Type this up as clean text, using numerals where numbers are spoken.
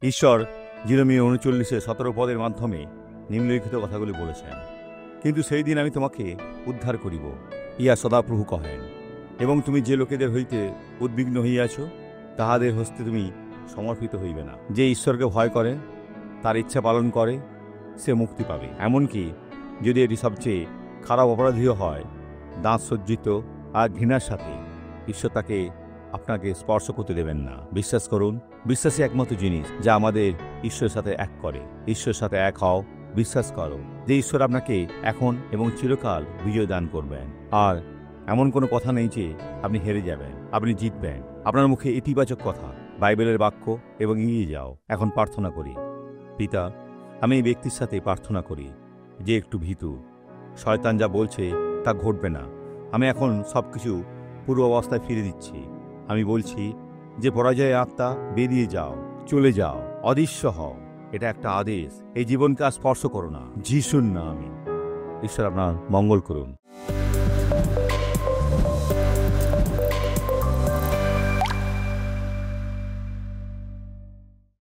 ঈশ্বর জিরোমিয় ৩৯:১৭ পদের মাধ্যমে নিম্নলিখিত কথাগুলি বলেছেন। কিন্তু সেই দিন আমি তোমাকে উদ্ধার করিব, ইয়া সদাপ্রভু কহেন, এবং তুমি যে লোকেদের হইতে উদ্বিগ্ন হইয়াছ তাহাদের হস্তে তুমি সমর্পিত হইবে না। যে ঈশ্বরকে ভয় করে, তার ইচ্ছা পালন করে, সে মুক্তি পাবে। এমনকি যদি এটি সবচেয়ে খারাপ অপরাধীও হয়, দাঁত সজ্জিত আর ঘৃণার সাথে, ঈশ্বর তাকে আপনাকে স্পর্শ করতে দেবেন না। বিশ্বাস করুন, বিশ্বাসই একমাত্র জিনিস যা আমাদের ঈশ্বরের সাথে এক করে। ঈশ্বরের সাথে এক হও, বিশ্বাস করো যে ঈশ্বর আপনাকে এখন এবং চিরকাল বিজয় দান করবেন। আর এমন কোনো কথা নেই যে আপনি হেরে যাবেন, আপনি জিতবেন। আপনার মুখে ইতিবাচক কথা, বাইবেলের বাক্য এবং এগিয়ে যাও। এখন প্রার্থনা করি। পিতা, আমি এই ব্যক্তির সাথে প্রার্থনা করি যে একটু ভীতু। শয়তান যা বলছে তা ঘটবে না। আমি এখন সবকিছু পূর্ব অবস্থায় ফিরে দিচ্ছি। আমি বলছি যে পরাজয় আত্মা, বেরিয়ে যাও, চলে যাও, অদৃশ্য হও। এটা একটা আদেশ। এই জীবনকে আর স্পর্শ করো না। যিশুর নামে। ঈশ্বর আপনার মঙ্গল করুন।